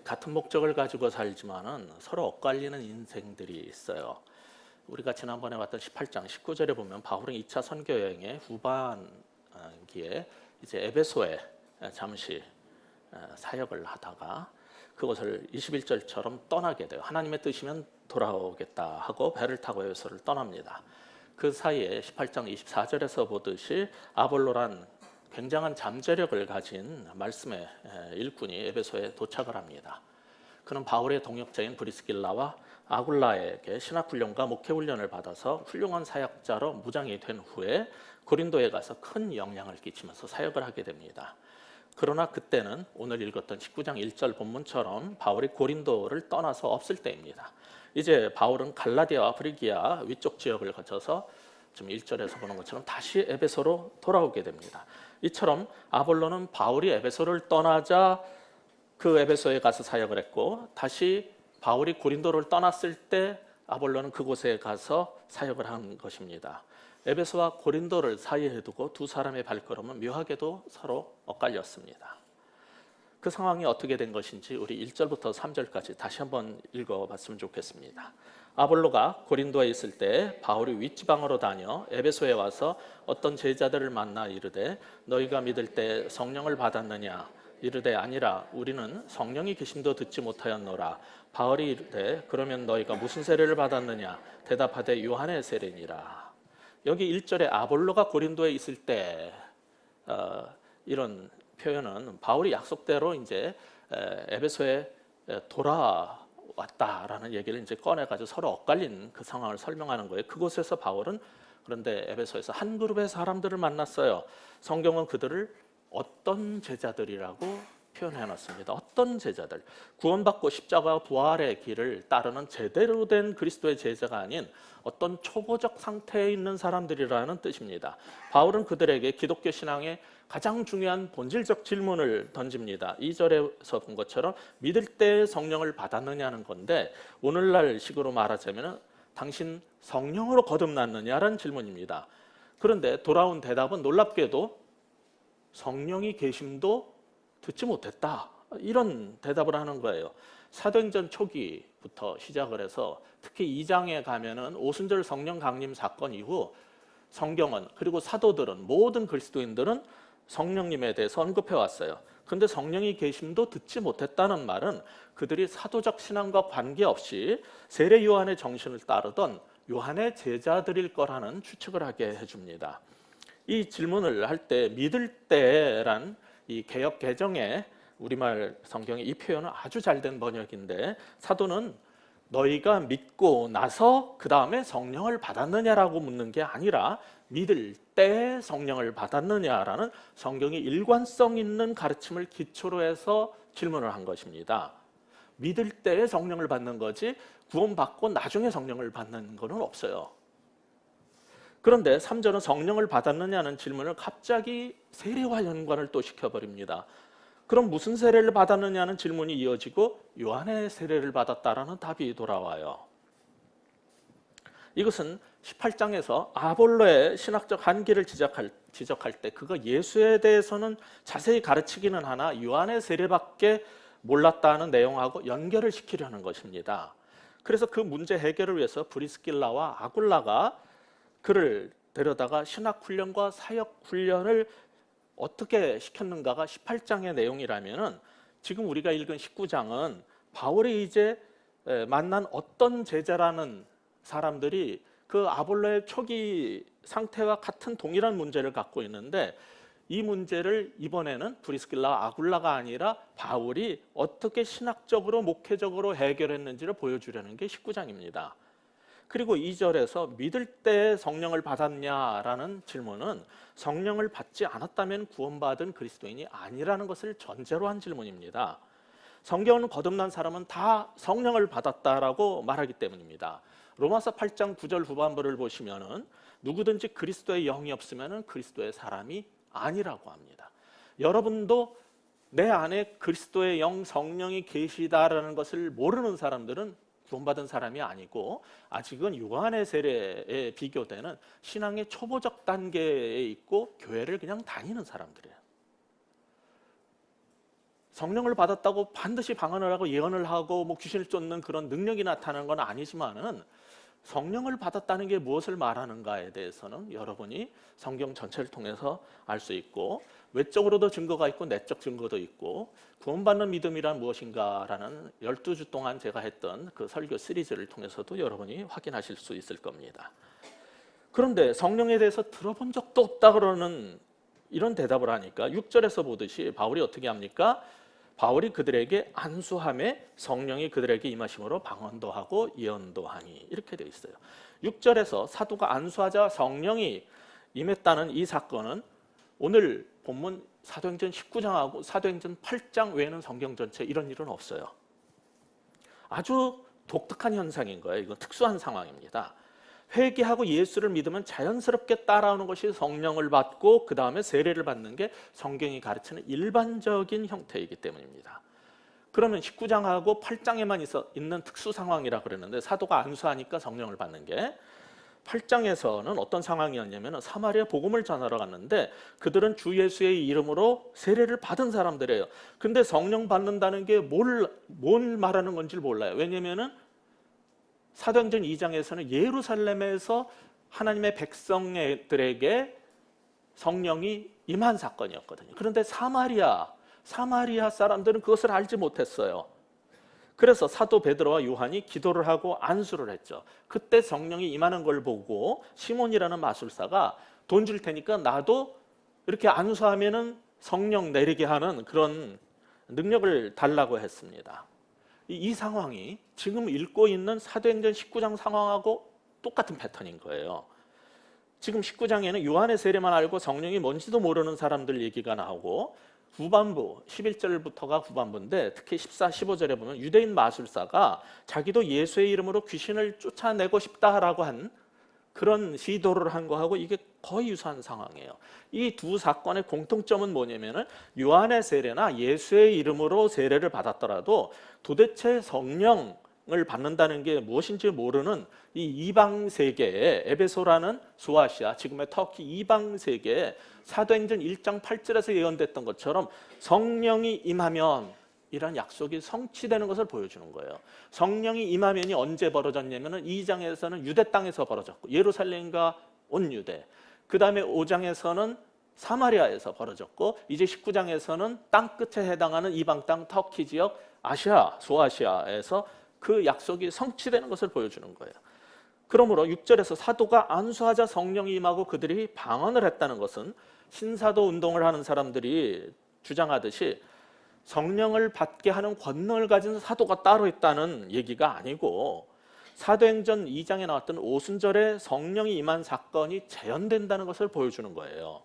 같은 목적을 가지고 살지만은 서로 엇갈리는 인생들이 있어요. 우리가 지난번에 봤던 18장 19절에 보면 바울은 2차 선교 여행의 후반기에 이제 에베소에 잠시 사역을 하다가 그곳을 21절처럼 떠나게 돼요. 하나님의 뜻이면 돌아오겠다 하고 배를 타고 에베소를 떠납니다. 그 사이에 18장 24절에서 보듯이 아볼로란 굉장한 잠재력을 가진 말씀의 일꾼이 에베소에 도착을 합니다. 그는 바울의 동역자인 브리스길라와 아굴라에게 신학훈련과 목회훈련을 받아서 훌륭한 사역자로 무장이 된 후에 고린도에 가서 큰 영향을 끼치면서 사역을 하게 됩니다. 그러나 그때는 오늘 읽었던 19장 1절 본문처럼 바울이 고린도를 떠나서 없을 때입니다. 이제 바울은 갈라디아와 프리기아 위쪽 지역을 거쳐서 지금 1절에서 보는 것처럼 다시 에베소로 돌아오게 됩니다. 이처럼 아볼로는 바울이 에베소를 떠나자 그 에베소에 가서 사역을 했고, 다시 바울이 고린도를 떠났을 때 아볼로는 그곳에 가서 사역을 한 것입니다. 에베소와 고린도를 사이에 두고 두 사람의 발걸음은 묘하게도 서로 엇갈렸습니다. 그 상황이 어떻게 된 것인지 우리 1절부터 3절까지 다시 한번 읽어봤으면 좋겠습니다. 아볼로가 고린도에 있을 때 바울이 윗지방으로 다녀 에베소에 와서 어떤 제자들을 만나 이르되 너희가 믿을 때 성령을 받았느냐? 이르되 아니라 우리는 성령이 계심도 듣지 못하였노라. 바울이 이르되 그러면 너희가 무슨 세례를 받았느냐? 대답하되 요한의 세례니라. 여기 1절에 아볼로가 고린도에 있을 때 이런 표현은 바울이 약속대로 이제 에베소에 돌아왔다라는 얘기를 이제 꺼내가지고 서로 엇갈린 그 상황을 설명하는 거예요. 그곳에서 바울은 그런데 에베소에서 한 그룹의 사람들을 만났어요. 성경은 그들을 어떤 제자들이라고 표현해놨습니다. 어떤 제자들, 구원받고 십자가 부활의 길을 따르는 제대로 된 그리스도의 제자가 아닌 어떤 초보적 상태에 있는 사람들이라는 뜻입니다. 바울은 그들에게 기독교 신앙의 가장 중요한 본질적 질문을 던집니다. 2절에서 본 것처럼 믿을 때 성령을 받았느냐는 건데, 오늘날 식으로 말하자면 당신 성령으로 거듭났느냐라는 질문입니다. 그런데 돌아온 대답은 놀랍게도 성령이 계심도 듣지 못했다, 이런 대답을 하는 거예요. 사도행전 초기부터 시작을 해서 특히 2장에 가면은 오순절 성령 강림 사건 이후 성경은, 그리고 사도들은, 모든 그리스도인들은 성령님에 대해서 언급해 왔어요. 그런데 성령이 계심도 듣지 못했다는 말은 그들이 사도적 신앙과 관계없이 세례 요한의 정신을 따르던 요한의 제자들일 거라는 추측을 하게 해줍니다. 이 질문을 할 때 믿을 때란 이 개역 개정의 우리말 성경에 이 표현은 아주 잘된 번역인데, 사도는 너희가 믿고 나서 그 다음에 성령을 받았느냐라고 묻는 게 아니라 믿을 때 성령을 받았느냐라는 성경의 일관성 있는 가르침을 기초로 해서 질문을 한 것입니다. 믿을 때 성령을 받는 거지 구원받고 나중에 성령을 받는 것은 없어요. 그런데 3절은 성령을 받았느냐는 질문을 갑자기 세례와 연관을 또 시켜버립니다. 그럼 무슨 세례를 받았느냐는 질문이 이어지고 요한의 세례를 받았다라는 답이 돌아와요. 이것은 18장에서 아볼로의 신학적 한계를 지적할 때 그거 예수에 대해서는 자세히 가르치기는 하나 요한의 세례밖에 몰랐다는 내용하고 연결을 시키려는 것입니다. 그래서 그 문제 해결을 위해서 브리스길라와 아굴라가 그를 데려다가 신학훈련과 사역훈련을 어떻게 시켰는가가 18장의 내용이라면, 지금 우리가 읽은 19장은 바울이 이제 만난 어떤 제자라는 사람들이 그 아볼로의 초기 상태와 같은 동일한 문제를 갖고 있는데, 이 문제를 이번에는 브리스길라와 아굴라가 아니라 바울이 어떻게 신학적으로 목회적으로 해결했는지를 보여주려는 게 19장입니다. 그리고 2절에서 믿을 때 성령을 받았냐라는 질문은 성령을 받지 않았다면 구원받은 그리스도인이 아니라는 것을 전제로 한 질문입니다. 성경은 거듭난 사람은 다 성령을 받았다라고 말하기 때문입니다. 로마서 8장 9절 후반부를 보시면은 누구든지 그리스도의 영이 없으면은 그리스도의 사람이 아니라고 합니다. 여러분도 내 안에 그리스도의 영, 성령이 계시다라는 것을 모르는 사람들은 구원받은 사람이 아니고 아직은 요한의 세례에 비교되는 신앙의 초보적 단계에 있고 교회를 그냥 다니는 사람들이에요. 성령을 받았다고 반드시 방언을 하고 예언을 하고 뭐 귀신을 쫓는 그런 능력이 나타나는 건 아니지만은 성령을 받았다는 게 무엇을 말하는가에 대해서는 여러분이 성경 전체를 통해서 알 수 있고, 외적으로도 증거가 있고 내적 증거도 있고, 구원받는 믿음이란 무엇인가라는 12주 동안 제가 했던 그 설교 시리즈를 통해서도 여러분이 확인하실 수 있을 겁니다. 그런데 성령에 대해서 들어본 적도 없다 그러는 이런 대답을 하니까 6절에서 보듯이 바울이 어떻게 합니까? 바울이 그들에게 안수함에 성령이 그들에게 임하심으로 방언도 하고 예언도 하니, 이렇게 되어 있어요. 6절에서 사도가 안수하자 성령이 임했다는 이 사건은 오늘 본문 사도행전 19장하고 사도행전 8장 외에는 성경 전체 이런 일은 없어요. 아주 독특한 현상인 거예요. 이건 특수한 상황입니다. 회개하고 예수를 믿으면 자연스럽게 따라오는 것이 성령을 받고 그 다음에 세례를 받는 게 성경이 가르치는 일반적인 형태이기 때문입니다. 그러면 19장하고 8장에만 있는 특수 상황이라 그랬는데, 사도가 안수하니까 성령을 받는 게, 8장에서는 어떤 상황이었냐면 사마리아 복음을 전하러 갔는데 그들은 주 예수의 이름으로 세례를 받은 사람들이에요. 근데 성령 받는다는 게 뭘 말하는 건지 몰라요. 왜냐면은 사도행전 2장에서는 예루살렘에서 하나님의 백성들에게 성령이 임한 사건이었거든요. 그런데 사마리아 사람들은 그것을 알지 못했어요. 그래서 사도 베드로와 요한이 기도를 하고 안수를 했죠. 그때 성령이 임하는 걸 보고 시몬이라는 마술사가 돈 줄 테니까 나도 이렇게 안수하면은 성령 내리게 하는 그런 능력을 달라고 했습니다. 이 상황이 지금 읽고 있는 사도행전 19장 상황하고 똑같은 패턴인 거예요. 지금 19장에는 요한의 세례만 알고 성령이 뭔지도 모르는 사람들 얘기가 나오고, 후반부 11절부터가 후반부인데 특히 14, 15절에 보면 유대인 마술사가 자기도 예수의 이름으로 귀신을 쫓아내고 싶다라고 한 그런 시도를 한 거하고 이게 거의 유사한 상황이에요. 이 두 사건의 공통점은 뭐냐면은 요한의 세례나 예수의 이름으로 세례를 받았더라도 도대체 성령을 받는다는 게 무엇인지 모르는 이 이방 세계에, 에베소라는 소아시아, 지금의 터키 이방 세계에 사도행전 1장 8절에서 예언됐던 것처럼 성령이 임하면 이런 약속이 성취되는 것을 보여주는 거예요. 성령이 임하면이 언제 벌어졌냐면은 2장에서는 유대 땅에서 벌어졌고 예루살렘과 온 유대, 그 다음에 5장에서는 사마리아에서 벌어졌고, 이제 19장에서는 땅 끝에 해당하는 이방 땅 터키 지역 아시아, 소아시아에서 그 약속이 성취되는 것을 보여주는 거예요. 그러므로 6절에서 사도가 안수하자 성령이 임하고 그들이 방언을 했다는 것은 신사도 운동을 하는 사람들이 주장하듯이 성령을 받게 하는 권능을 가진 사도가 따로 있다는 얘기가 아니고, 사도행전 2장에 나왔던 오순절에 성령이 임한 사건이 재현된다는 것을 보여주는 거예요.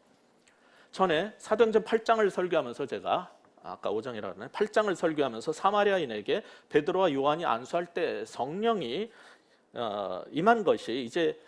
전에 사도행전 8장을 설교하면서 제가 아까 5장이라고 하네, 8장을 설교하면서 사마리아인에게 베드로와 요한이 안수할 때 성령이 임한 것이 이제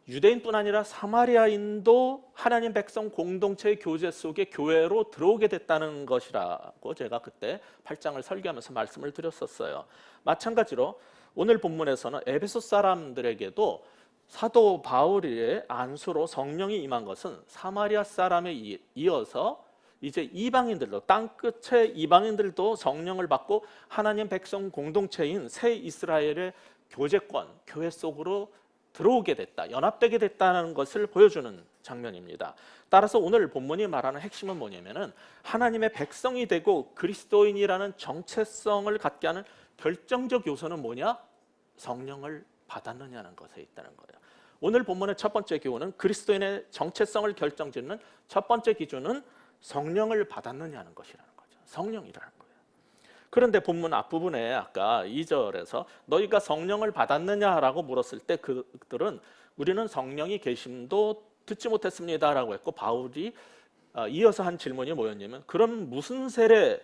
유대인뿐 아니라 사마리아인도 하나님 백성 공동체의 교제 속에 교회로 들어오게 됐다는 것이라고 제가 그때 8장을 설교하면서 말씀을 드렸었어요. 마찬가지로 오늘 본문에서는 에베소 사람들에게도 사도 바울의 안수로 성령이 임한 것은 사마리아 사람에 이어서 이제 이방인들도, 땅끝의 이방인들도 성령을 받고 하나님 백성 공동체인 새 이스라엘의 교제권, 교회 속으로 들어오게 됐다, 연합되게 됐다는 것을 보여주는 장면입니다. 따라서 오늘 본문이 말하는 핵심은 뭐냐면은 하나님의 백성이 되고 그리스도인이라는 정체성을 갖게 하는 결정적 요소는 뭐냐? 성령을 받았느냐는 것에 있다는 거예요. 오늘 본문의 첫 번째 교훈은 그리스도인의 정체성을 결정짓는 첫 번째 기준은 성령을 받았느냐는 것이라는 거죠. 성령이라는 거예요. 그런데 본문 앞부분에 아까 2절에서 너희가 성령을 받았느냐라고 물었을 때 그들은 우리는 성령이 계심도 듣지 못했습니다라고 했고, 바울이 이어서 한 질문이 뭐였냐면 그럼 무슨 세례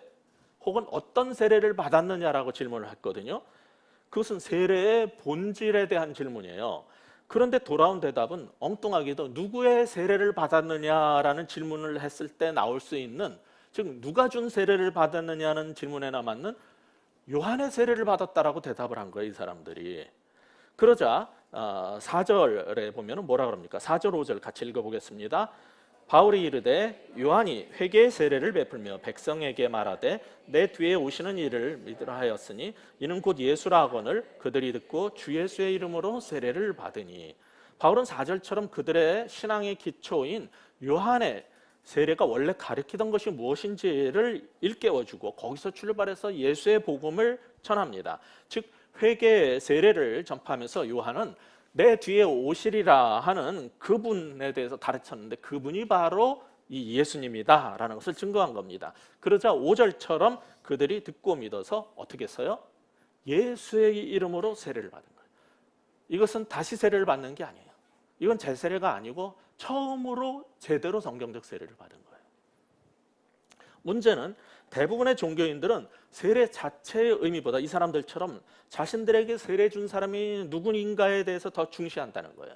혹은 어떤 세례를 받았느냐라고 질문을 했거든요. 그것은 세례의 본질에 대한 질문이에요. 그런데 돌아온 대답은 엉뚱하게도 누구의 세례를 받았느냐라는 질문을 했을 때 나올 수 있는, 즉 누가 준 세례를 받았느냐는 질문에나 맞는 요한의 세례를 받았다라고 대답을 한 거예요, 이 사람들이. 그러자 4절에 보면 뭐라 그럽니까? 4절 5절 같이 읽어보겠습니다. 바울이 이르되 요한이 회개의 세례를 베풀며 백성에게 말하되 내 뒤에 오시는 이를 믿으라 하였으니 이는 곧 예수라 하거늘 그들이 듣고 주 예수의 이름으로 세례를 받으니. 바울은 4절처럼 그들의 신앙의 기초인 요한의 세례가 원래 가리키던 것이 무엇인지를 일깨워주고 거기서 출발해서 예수의 복음을 전합니다. 즉 회개의 세례를 전파하면서 요한은 내 뒤에 오시리라 하는 그분에 대해서 가르쳤는데 그분이 바로 이 예수님이다 라는 것을 증거한 겁니다. 그러자 5절처럼 그들이 듣고 믿어서 어떻게 했어요? 예수의 이름으로 세례를 받은 거예요. 이것은 다시 세례를 받는 게 아니에요. 이건 재세례가 아니고 처음으로 제대로 성경적 세례를 받은 거예요. 문제는 대부분의 종교인들은 세례 자체의 의미보다 이 사람들처럼 자신들에게 세례 준 사람이 누구인가에 대해서 더 중시한다는 거예요.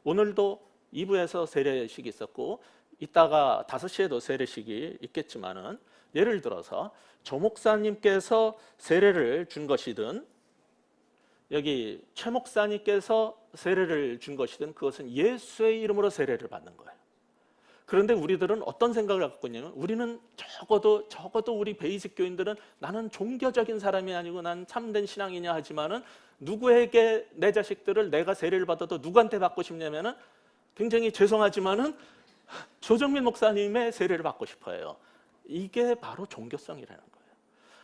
오늘도 2부에서 세례식이 있었고 이따가 5시에도 세례식이 있겠지만은 예를 들어서 조 목사님께서 세례를 준 것이든 여기 최 목사님께서 세례를 준 것이든 그것은 예수의 이름으로 세례를 받는 거예요. 그런데 우리들은 어떤 생각을 갖고 있냐면 우리는 적어도 우리 베이직 교인들은 나는 종교적인 사람이 아니고 난 참된 신앙이냐 하지만은 누구에게 내 자식들을 내가 세례를 받아도 누구한테 받고 싶냐면은 굉장히 죄송하지만은 조정민 목사님의 세례를 받고 싶어요. 이게 바로 종교성이라는 거예요.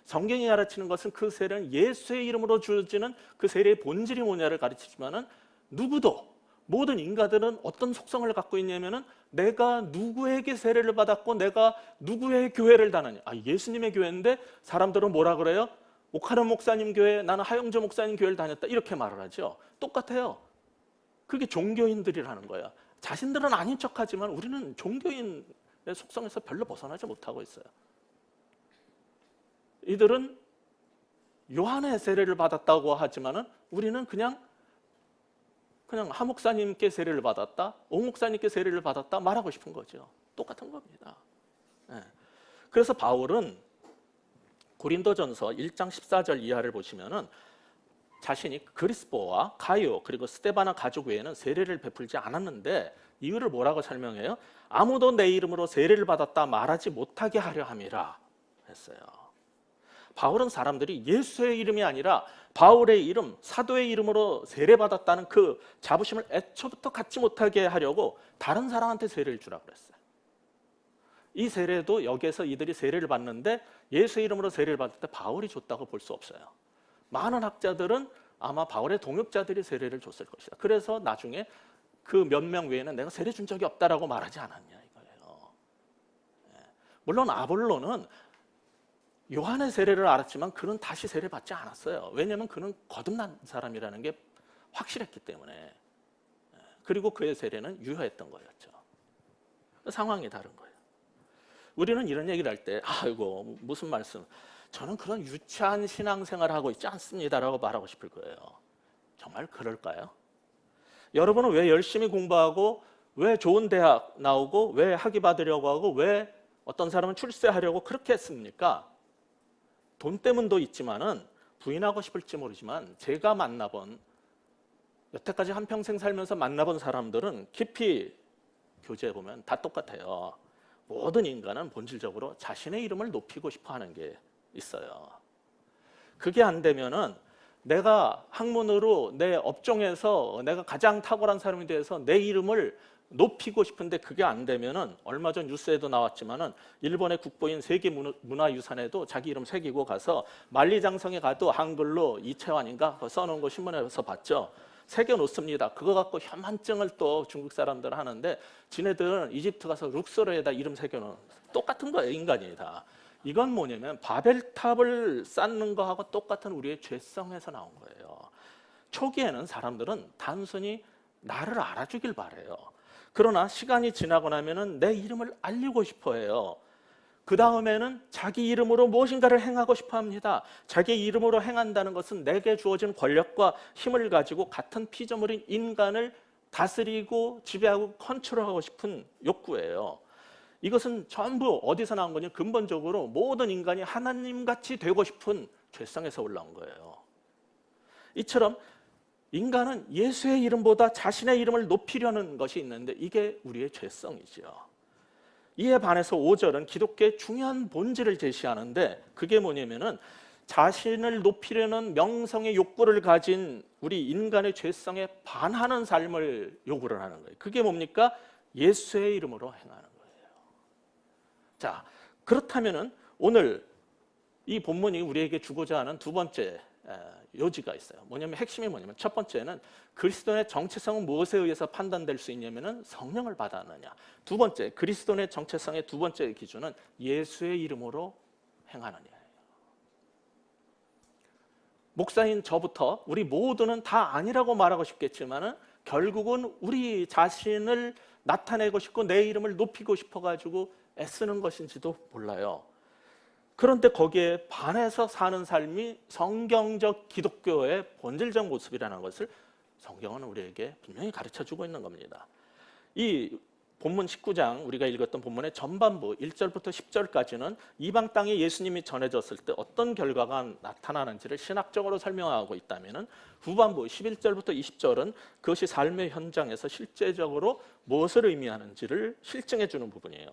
성경이 가르치는 것은 그 세례는 예수의 이름으로 주어지는 그 세례의 본질이 뭐냐를 가르치지만은 누구도 모든 인간들은 어떤 속성을 갖고 있냐면은 내가 누구에게 세례를 받았고 내가 누구의 교회를 다녔냐. 예수님의 교회인데 사람들은 뭐라 그래요? 오카는 목사님 교회, 나는 하영조 목사님 교회를 다녔다 이렇게 말을 하죠. 똑같아요. 그게 종교인들이라는 거야. 자신들은 아닌 척하지만 우리는 종교인의 속성에서 별로 벗어나지 못하고 있어요. 이들은 요한의 세례를 받았다고 하지만은 우리는 그냥 하 목사님께 세례를 받았다, 오 목사님께 세례를 받았다 말하고 싶은 거죠. 똑같은 겁니다. 네. 그래서 바울은 고린도전서 1장 14절 이하를 보시면은 자신이 그리스보와 가이오 그리고 스데바나 가족 외에는 세례를 베풀지 않았는데 이유를 뭐라고 설명해요? 아무도 내 이름으로 세례를 받았다 말하지 못하게 하려 함이라 했어요. 바울은 사람들이 예수의 이름이 아니라 바울의 이름, 사도의 이름으로 세례받았다는 그 자부심을 애초부터 갖지 못하게 하려고 다른 사람한테 세례를 주라고 그랬어요. 이 세례도 여기에서 이들이 세례를 받는데 예수의 이름으로 세례를 받을 때 바울이 줬다고 볼 수 없어요. 많은 학자들은 아마 바울의 동역자들이 세례를 줬을 것이다. 그래서 나중에 그 몇 명 외에는 내가 세례 준 적이 없다라고 말하지 않았냐 이거예요. 물론 아볼로는 요한의 세례를 알았지만 그는 다시 세례 받지 않았어요. 왜냐하면 그는 거듭난 사람이라는 게 확실했기 때문에. 그리고 그의 세례는 유효했던 거였죠. 상황이 다른 거예요. 우리는 이런 얘기를 할 때 아이고 무슨 말씀, 저는 그런 유치한 신앙생활을 하고 있지 않습니다라고 말하고 싶을 거예요. 정말 그럴까요? 여러분은 왜 열심히 공부하고 왜 좋은 대학 나오고 왜 학위 받으려고 하고 왜 어떤 사람은 출세하려고 그렇게 했습니까? 돈 때문도 있지만은 부인하고 싶을지 모르지만 제가 만나본 여태까지 한평생 살면서 만나본 사람들은 깊이 교제해 보면 다 똑같아요. 모든 인간은 본질적으로 자신의 이름을 높이고 싶어 하는 게 있어요. 그게 안 되면은 내가 학문으로 내 업종에서 내가 가장 탁월한 사람이 돼서 내 이름을 높이고 싶은데 그게 안 되면은 얼마 전 뉴스에도 나왔지만은 일본의 국보인 세계 문화유산에도 자기 이름 새기고 가서 만리장성에 가도 한글로 이채환인가 써놓은 거 신문에서 봤죠. 새겨 놓습니다. 그거 갖고 혐한증을 또 중국 사람들 하는데 지네들은 이집트 가서 룩소르에다 이름 새겨 놓은 똑같은 거예요. 인간이 다. 이건 뭐냐면 바벨탑을 쌓는 거하고 똑같은 우리의 죄성에서 나온 거예요. 초기에는 사람들은 단순히 나를 알아주길 바래요. 그러나 시간이 지나고 나면은 내 이름을 알리고 싶어 해요. 그 다음에는 자기 이름으로 무엇인가를 행하고 싶어 합니다. 자기 이름으로 행한다는 것은 내게 주어진 권력과 힘을 가지고 같은 피조물인 인간을 다스리고 지배하고 컨트롤하고 싶은 욕구예요. 이것은 전부 어디서 나온 거냐? 근본적으로 모든 인간이 하나님같이 되고 싶은 죄성에서 올라온 거예요. 이처럼 인간은 예수의 이름보다 자신의 이름을 높이려는 것이 있는데 이게 우리의 죄성이죠. 이에 반해서 5절은 기독교의 중요한 본질을 제시하는데 그게 뭐냐면은 자신을 높이려는 명성의 욕구를 가진 우리 인간의 죄성에 반하는 삶을 요구를 하는 거예요. 그게 뭡니까? 예수의 이름으로 행하는 거예요. 자, 그렇다면은 오늘 이 본문이 우리에게 주고자 하는 두 번째 요지가 있어요. 핵심이 뭐냐면 첫 번째는 그리스도인의 정체성은 무엇에 의해서 판단될 수 있냐면은 성령을 받았느냐. 두 번째, 그리스도인의 정체성의 두 번째 기준은 예수의 이름으로 행하느냐. 목사인 저부터 우리 모두는 다 아니라고 말하고 싶겠지만은 결국은 우리 자신을 나타내고 싶고 내 이름을 높이고 싶어가지고 애쓰는 것인지도 몰라요. 그런데 거기에 반해서 사는 삶이 성경적 기독교의 본질적 모습이라는 것을 성경은 우리에게 분명히 가르쳐주고 있는 겁니다. 이 본문 19장 우리가 읽었던 본문의 전반부 1절부터 10절까지는 이방 땅에 예수님이 전해졌을 때 어떤 결과가 나타나는지를 신학적으로 설명하고 있다면 후반부 11절부터 20절은 그것이 삶의 현장에서 실제적으로 무엇을 의미하는지를 실증해 주는 부분이에요.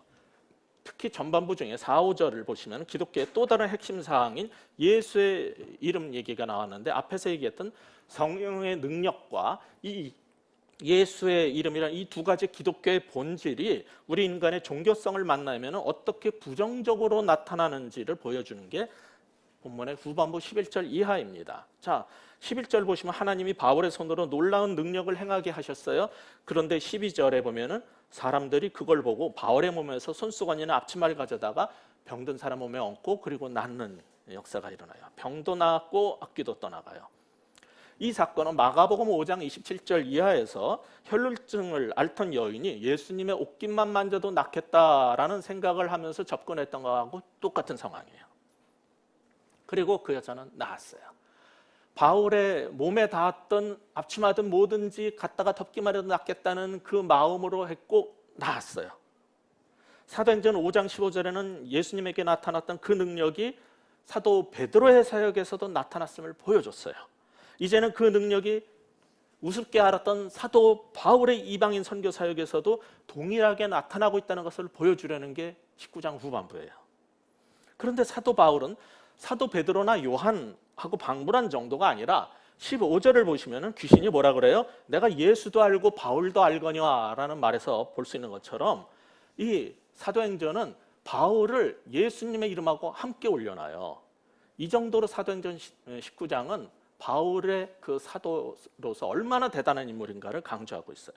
특히 전반부 중에 4, 5절을 보시면 기독교의 또 다른 핵심 사항인 예수의 이름 얘기가 나왔는데 앞에서 얘기했던 성령의 능력과 이 예수의 이름이란 이 두 가지 기독교의 본질이 우리 인간의 종교성을 만나면 어떻게 부정적으로 나타나는지를 보여주는 게 본문의 후반부 11절 이하입니다. 자, 11절 보시면 하나님이 바울의 손으로 놀라운 능력을 행하게 하셨어요. 그런데 12절에 보면은 사람들이 그걸 보고 바울의 몸에서 손수건이나 앞치마를 가져다가 병든 사람 몸에 얹고 그리고 낫는 역사가 일어나요. 병도 나았고 악귀도 떠나가요. 이 사건은 마가복음 5장 27절 이하에서 혈루증을 앓던 여인이 예수님의 옷깃만 만져도 낫겠다라는 생각을 하면서 접근했던 것하고 똑같은 상황이에요. 그리고 그 여자는 나았어요. 바울의 몸에 닿았던 앞치마든 뭐든지 갖다가 덮기만 해도 낫겠다는 그 마음으로 했고 나았어요. 사도행전 5장 15절에는 예수님에게 나타났던 그 능력이 사도 베드로의 사역에서도 나타났음을 보여줬어요. 이제는 그 능력이 우습게 알았던 사도 바울의 이방인 선교 사역에서도 동일하게 나타나고 있다는 것을 보여주려는 게 19장 후반부예요. 그런데 사도 바울은 사도 베드로나 요한하고 방불한 정도가 아니라 15절을 보시면 귀신이 뭐라 그래요? 내가 예수도 알고 바울도 알거니와라는 말에서 볼 수 있는 것처럼 이 사도행전은 바울을 예수님의 이름하고 함께 올려놔요. 이 정도로 사도행전 19장은 바울의 그 사도로서 얼마나 대단한 인물인가를 강조하고 있어요.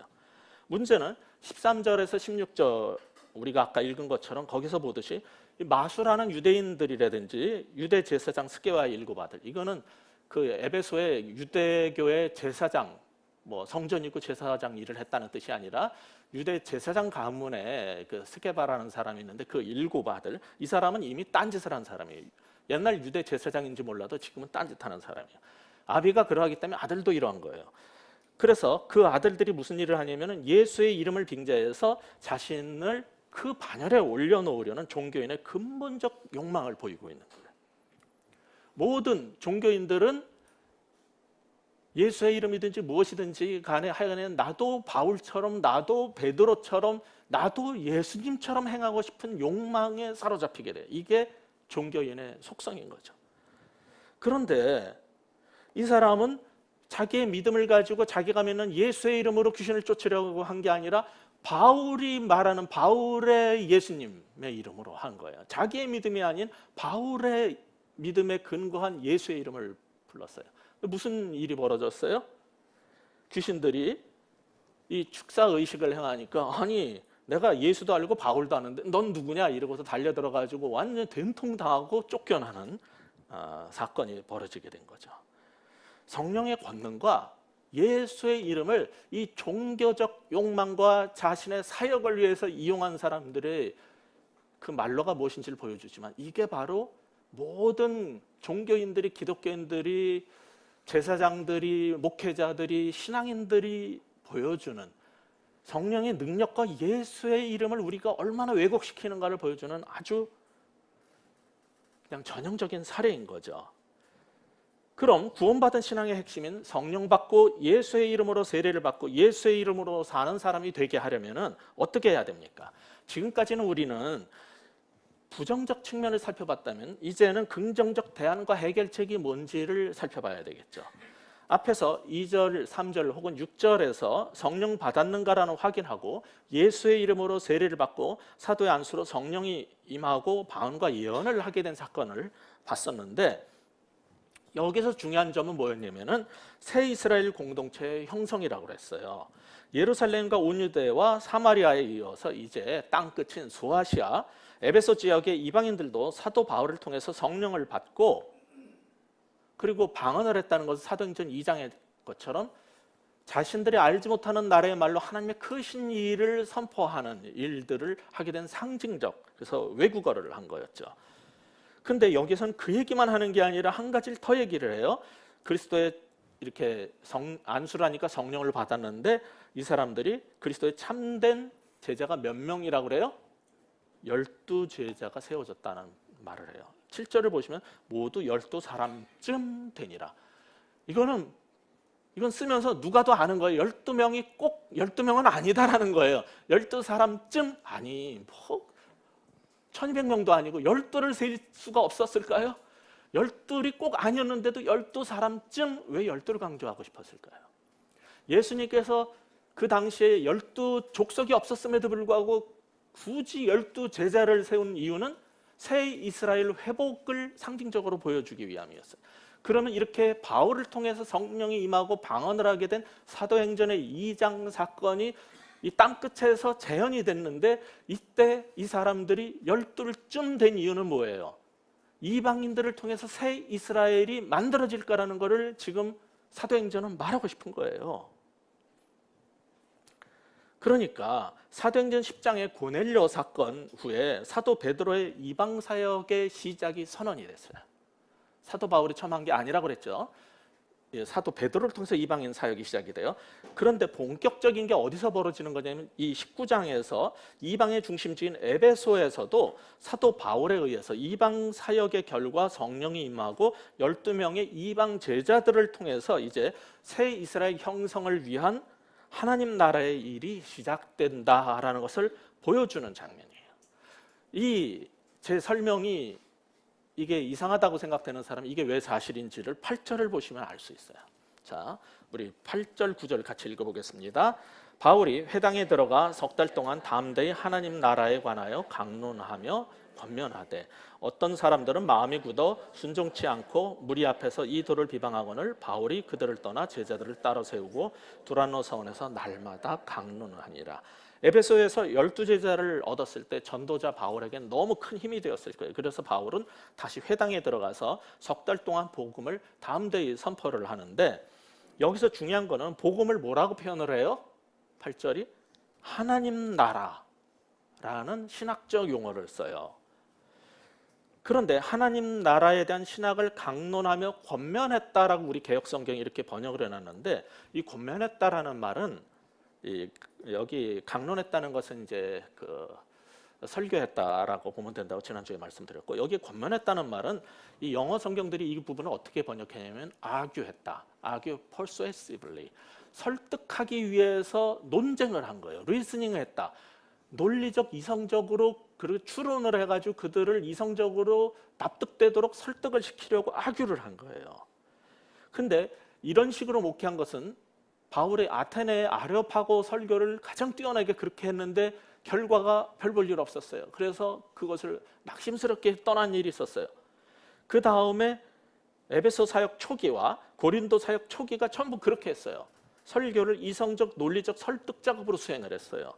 문제는 13절에서 16절 우리가 아까 읽은 것처럼 거기서 보듯이 마술하는 유대인들이라든지 유대 제사장 스게와의 일곱 아들, 이거는 그 에베소의 유대교의 제사장, 뭐 성전이고 제사장 일을 했다는 뜻이 아니라 유대 제사장 가문에 그 스게바라는 사람이 있는데 그 일곱 아들, 이 사람은 이미 딴짓을 한 사람이에요. 옛날 유대 제사장인지 몰라도 지금은 딴짓하는 사람이에요. 아비가 그러하기 때문에 아들도 이러한 거예요. 그래서 그 아들들이 무슨 일을 하냐면 예수의 이름을 빙자해서 자신을 그 반열에 올려놓으려는 종교인의 근본적 욕망을 보이고 있는 거예요. 모든 종교인들은 예수의 이름이든지 무엇이든지 간에 하여간 나도 바울처럼 나도 베드로처럼 나도 예수님처럼 행하고 싶은 욕망에 사로잡히게 돼요. 이게 종교인의 속성인 거죠. 그런데 이 사람은 자기의 믿음을 가지고 자기가 믿는 예수의 이름으로 귀신을 쫓으려고 한 게 아니라 바울이 말하는 바울의 예수님의 이름으로 한 거예요. 자기의 믿음이 아닌 바울의 믿음에 근거한 예수의 이름을 불렀어요. 무슨 일이 벌어졌어요? 귀신들이 이 축사 의식을 행하니까 아니 내가 예수도 알고 바울도 아는데 넌 누구냐 이러고서 달려들어가지고 완전 된통당하고 쫓겨나는 사건이 벌어지게 된 거죠. 성령의 권능과 예수의 이름을 이 종교적 욕망과 자신의 사역을 위해서 이용한 사람들의 그 말로가 무엇인지를 보여주지만 이게 바로 모든 종교인들이, 기독교인들이, 제사장들이, 목회자들이, 신앙인들이 보여주는 성령의 능력과 예수의 이름을 우리가 얼마나 왜곡시키는가를 보여주는 아주 그냥 전형적인 사례인 거죠. 그럼 구원받은 신앙의 핵심인 성령 받고 예수의 이름으로 세례를 받고 예수의 이름으로 사는 사람이 되게 하려면 어떻게 해야 됩니까? 지금까지는 우리는 부정적 측면을 살펴봤다면 이제는 긍정적 대안과 해결책이 뭔지를 살펴봐야 되겠죠. 앞에서 2절, 3절 혹은 6절에서 성령 받았는가라는 확인하고 예수의 이름으로 세례를 받고 사도의 안수로 성령이 임하고 방언과 예언을 하게 된 사건을 봤었는데, 여기서 중요한 점은 뭐였냐면은 새 이스라엘 공동체의 형성이라고 그랬어요. 예루살렘과 온유대와 사마리아에 이어서 이제 땅끝인 소아시아, 에베소 지역의 이방인들도 사도 바울을 통해서 성령을 받고 그리고 방언을 했다는 것은 사도행전 2장의 것처럼 자신들이 알지 못하는 나라의 말로 하나님의 크신 일을 선포하는 일들을 하게 된 상징적, 그래서 외국어를 한 거였죠. 근데 여기서는 그 얘기만 하는 게 아니라 한 가지를 더 얘기를 해요. 그리스도의 이렇게 안수를 하니까 성령을 받았는데 이 사람들이 그리스도의 참된 제자가 몇 명이라고 그래요? 12제자가 세워졌다는 말을 해요. 7절을 보시면 모두 12사람쯤 되니라. 이건 쓰면서 누가 더 아는 거예요. 12명이 꼭 12명은 아니다라는 거예요. 12사람쯤 아니 뭐 1200명도 아니고 12를 셀 수가 없었을까요? 12이 꼭 아니었는데도 12사람쯤 왜 12를 강조하고 싶었을까요? 예수님께서 그 당시에 12족속이 없었음에도 불구하고 굳이 12제자를 세운 이유는 새 이스라엘 회복을 상징적으로 보여주기 위함이었어요. 그러면 이렇게 바울을 통해서 성령이 임하고 방언을 하게 된 사도행전의 2장 사건이 이 땅끝에서 재현이 됐는데, 이때 이 사람들이 12쯤 된 이유는 뭐예요? 이방인들을 통해서 새 이스라엘이 만들어질 거라는 것을 지금 사도행전은 말하고 싶은 거예요. 그러니까 사도행전 10장의 고넬료 사건 후에 사도 베드로의 이방 사역의 시작이 선언이 됐어요. 사도 바울이 처음 한 게 아니라고 그랬죠. 사도 베드로를 통해서 이방인 사역이 시작이 돼요. 그런데 본격적인 게 어디서 벌어지는 거냐면 이 19장에서 이방의 중심지인 에베소에서도 사도 바울에 의해서 이방 사역의 결과 성령이 임하고 12명의 이방 제자들을 통해서 이제 새 이스라엘 형성을 위한 하나님 나라의 일이 시작된다라는 것을 보여주는 장면이에요. 이 제 설명이 이게 이상하다고 생각되는 사람은 이게 왜 사실인지를 8절을 보시면 알 수 있어요. 자, 우리 8절, 9절 같이 읽어보겠습니다. 바울이 회당에 들어가 석 달 동안 담대히 하나님 나라에 관하여 강론하며 권면하되 어떤 사람들은 마음이 굳어 순종치 않고 무리 앞에서 이 도를 비방하거늘 바울이 그들을 떠나 제자들을 따로 세우고 두란노 서원에서 날마다 강론하니라. 에베소에서 12제자를 얻었을 때 전도자 바울에겐 너무 큰 힘이 되었을 거예요. 그래서 바울은 다시 회당에 들어가서 석 달 동안 복음을 담대히 선포를 하는데, 여기서 중요한 거는 복음을 뭐라고 표현을 해요? 8절이 하나님 나라라는 신학적 용어를 써요. 그런데 하나님 나라에 대한 신학을 강론하며 권면했다라고 우리 개역성경이 이렇게 번역을 해놨는데, 이 권면했다라는 말은 여기 강론했다는 것은 이제 그 설교했다라고 보면 된다고 지난주에 말씀드렸고, 여기 권면했다는 말은 이 영어 성경들이 이 부분을 어떻게 번역했냐면 argue했다, argue persuasively, 설득하기 위해서 논쟁을 한 거예요. 리스닝을 했다, 논리적 이성적으로 그리고 추론을 해가지고 그들을 이성적으로 납득되도록 설득을 시키려고 argue를 한 거예요. 근데 이런 식으로 목회한 것은 바울의 아테네의 아레오파고 설교를 가장 뛰어나게 그렇게 했는데 결과가 별 볼 일 없었어요. 그래서 그것을 낙심스럽게 떠난 일이 있었어요. 그 다음에 에베소 사역 초기와 고린도 사역 초기가 전부 그렇게 했어요. 설교를 이성적, 논리적 설득 작업으로 수행을 했어요.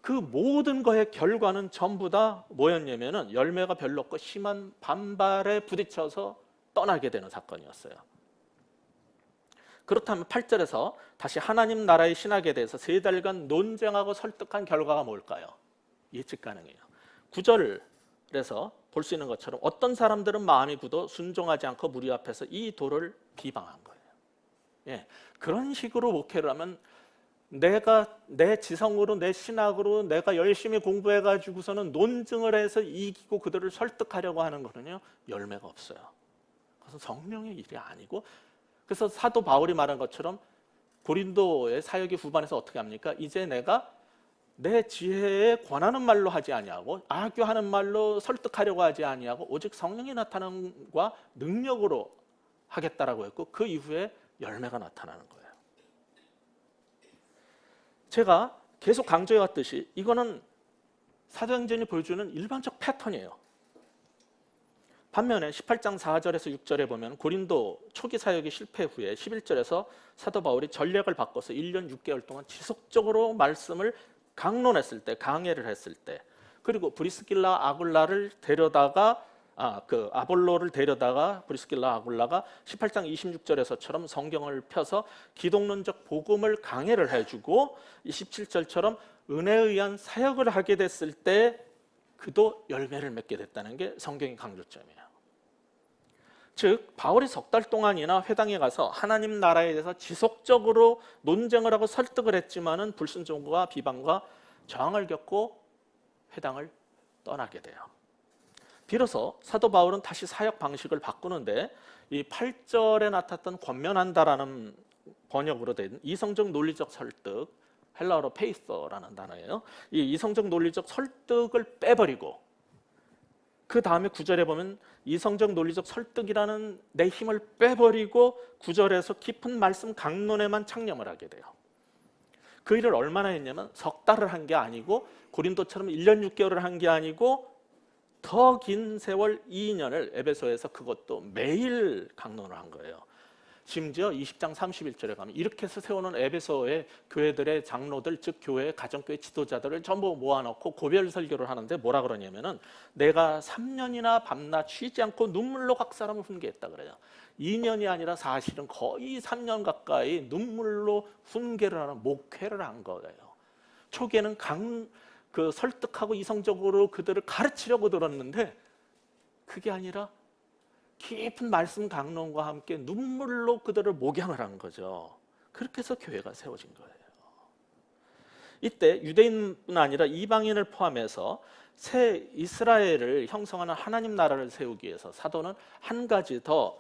그 모든 거의 결과는 전부 다 뭐였냐면은 열매가 별로 없고 심한 반발에 부딪혀서 떠나게 되는 사건이었어요. 그렇다면 8절에서 다시 하나님 나라의 신학에 대해서 3달간 논쟁하고 설득한 결과가 뭘까요? 예측 가능해요. 9절에서 볼 수 있는 것처럼 어떤 사람들은 마음이 굳어 순종하지 않고 무리 앞에서 이 도를 비방한 거예요. 예, 그런 식으로 목회를 하면 내가 내 지성으로 내 신학으로 내가 열심히 공부해가지고서는 논증을 해서 이기고 그들을 설득하려고 하는 거는요, 열매가 없어요. 그것은 성령의 일이 아니고, 그래서 사도 바울이 말한 것처럼 고린도의 사역의 후반에서 어떻게 합니까? 이제 내가 내 지혜에 권하는 말로 하지 아니하고 악교하는 말로 설득하려고 하지 아니하고 오직 성령이 나타남과 능력으로 하겠다라고 했고, 그 이후에 열매가 나타나는 거예요. 제가 계속 강조해 왔듯이 이거는 사도행전이 보여주는 일반적 패턴이에요. 반면에 18장 4절에서 6절에 보면 고린도 초기 사역의 실패 후에 11절에서 사도 바울이 전략을 바꿔서 1년 6개월 동안 지속적으로 말씀을 강론했을 때, 강해를 했을 때, 그리고 브리스길라 아굴라를 데려다가 아볼로를 데려다가 브리스길라 아굴라가 18장 26절에서처럼 성경을 펴서 기독론적 복음을 강해를 해주고 27절처럼 은혜에 의한 사역을 하게 됐을 때 그도 열매를 맺게 됐다는 게 성경의 강조점이에요. 즉 바울이 석 달 동안이나 회당에 가서 하나님 나라에 대해서 지속적으로 논쟁을 하고 설득을 했지만은 불순종과 비방과 저항을 겪고 회당을 떠나게 돼요. 비로소 사도 바울은 다시 사역 방식을 바꾸는데 이 8절에 나타났던 권면한다라는 번역으로 된 이성적 논리적 설득, 헬라어로 페이서라는 단어예요. 이 이성적 논리적 설득을 빼버리고 그 다음에 9절에 보면 이성적 논리적 설득이라는 내 힘을 빼버리고 9절에서 깊은 말씀 강론에만 창념을 하게 돼요. 그 일을 얼마나 했냐면 석 달을 한 게 아니고 고린도처럼 1년 6개월을 한 게 아니고 더 긴 세월 2년을 에베소에서 그것도 매일 강론을 한 거예요. 심지어 20장 31절에 가면 이렇게 해서 세우는 에베소의 교회들의 장로들, 즉 교회 가정교회 지도자들을 전부 모아놓고 고별 설교를 하는데 뭐라 그러냐면은 내가 3년이나 밤낮 쉬지 않고 눈물로 각 사람을 훈계했다 그래요. 2년이 아니라 사실은 거의 3년 가까이 눈물로 훈계를 하는 목회를 한 거예요. 초기에는 설득하고 이성적으로 그들을 가르치려고 들었는데 그게 아니라 깊은 말씀 강론과 함께 눈물로 그들을 목양을 한 거죠. 그렇게 해서 교회가 세워진 거예요. 이때 유대인뿐 아니라 이방인을 포함해서 새 이스라엘을 형성하는 하나님 나라를 세우기 위해서 사도는 한 가지 더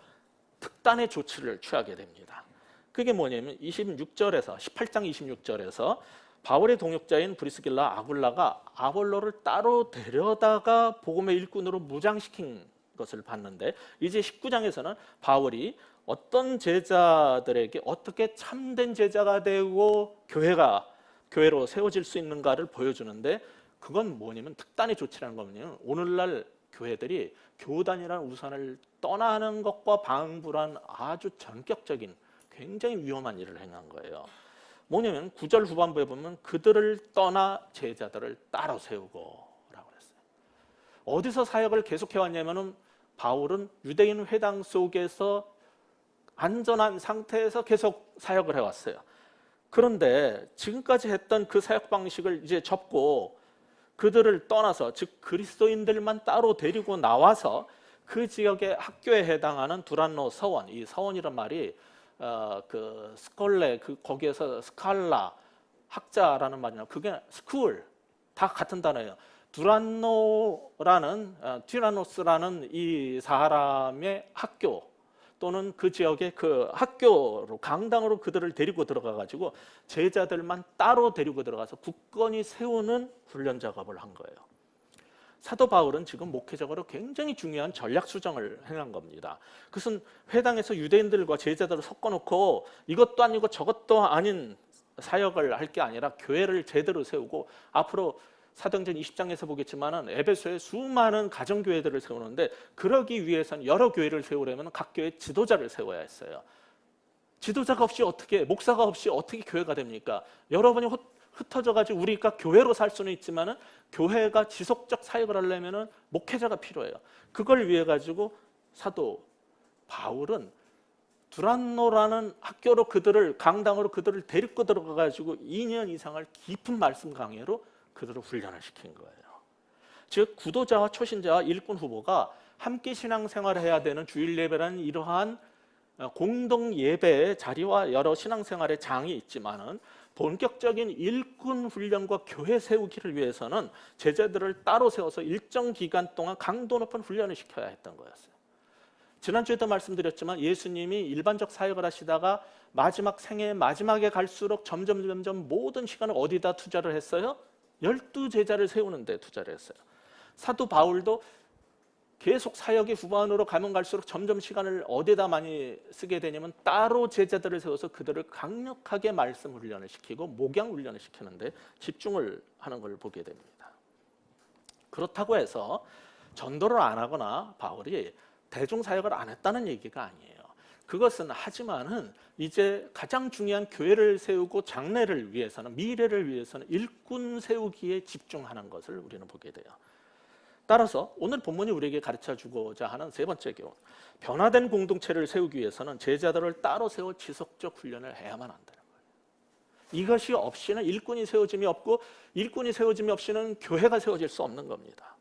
특단의 조치를 취하게 됩니다. 그게 뭐냐면 18장 26절에서 바울의 동역자인 브리스길라 아굴라가 아볼로를 따로 데려다가 복음의 일꾼으로 무장시킨 것을 봤는데, 이제 19장에서는 바울이 어떤 제자들에게 어떻게 참된 제자가 되고 교회로 세워질 수 있는가를 보여주는데, 그건 뭐냐면 특단의 조치라는 거는요, 오늘날 교회들이 교단이라는 우산을 떠나는 것과 방불한 아주 전격적인 굉장히 위험한 일을 행한 거예요. 뭐냐면 9절 후반부에 보면 그들을 떠나 제자들을 따로 세우고 라고 했어요. 어디서 사역을 계속해왔냐면은 바울은 유대인 회당 속에서 안전한 상태에서 계속 사역을 해왔어요. 그런데 지금까지 했던 그 사역 방식을 이제 접고 그들을 떠나서, 즉 그리스도인들만 따로 데리고 나와서 그 지역의 학교에 해당하는 두란노 서원, 이 서원이란 말이 스콜레, 거기에서 스칼라, 학자라는 말이나 그게 스쿨 다 같은 단어예요. 티라노스라는 이 사람의 학교 또는 그 지역의 그 학교로, 강당으로 그들을 데리고 들어가 가지고 제자들만 따로 데리고 들어가서 굳건히 세우는 훈련 작업을 한 거예요. 사도 바울은 지금 목회적으로 굉장히 중요한 전략 수정을 행한 겁니다. 그것은 회당에서 유대인들과 제자들을 섞어놓고 이것도 아니고 저것도 아닌 사역을 할 게 아니라 교회를 제대로 세우고, 앞으로 사도행전 20장에서 보겠지만은 에베소에 수많은 가정교회들을 세우는데, 그러기 위해서는 여러 교회를 세우려면 각 교회 지도자를 세워야 했어요. 지도자가 없이 목사가 없이 어떻게 교회가 됩니까? 여러분이 흩어져가지고 우리가 교회로 살 수는 있지만은 교회가 지속적 사역을 하려면은 목회자가 필요해요. 그걸 위해 가지고 사도 바울은 두란노라는 학교로 강당으로 그들을 데리고 들어가 가지고 2년 이상을 깊은 말씀 강해로 그들을 훈련을 시킨 거예요. 즉 구도자와 초신자와 일꾼 후보가 함께 신앙생활을 해야 되는 주일 예배라는 이러한 공동 예배의 자리와 여러 신앙생활의 장이 있지만은 본격적인 일꾼 훈련과 교회 세우기를 위해서는 제자들을 따로 세워서 일정 기간 동안 강도 높은 훈련을 시켜야 했던 거였어요. 지난주에도 말씀드렸지만 예수님이 일반적 사역을 하시다가 마지막 생애 마지막에 갈수록 점점 모든 시간을 어디다 투자를 했어요? 12제자를 세우는 데 투자를 했어요. 사도 바울도 계속 사역이 후반으로 가면 갈수록 점점 시간을 어디다 많이 쓰게 되냐면 따로 제자들을 세워서 그들을 강력하게 말씀 훈련을 시키고 목양 훈련을 시키는데 집중을 하는 걸 보게 됩니다. 그렇다고 해서 전도를 안 하거나 바울이 대중사역을 안 했다는 얘기가 아니에요. 그것은 하지만은 이제 가장 중요한 교회를 세우고 장래를 위해서는, 미래를 위해서는 일꾼 세우기에 집중하는 것을 우리는 보게 돼요. 따라서 오늘 본문이 우리에게 가르쳐주고자 하는 세 번째 교훈, 변화된 공동체를 세우기 위해서는 제자들을 따로 세워 지속적 훈련을 해야만 한다는 거예요. 이것이 없이는 일꾼이 세워짐이 없고, 일꾼이 세워짐이 없이는 교회가 세워질 수 없는 겁니다.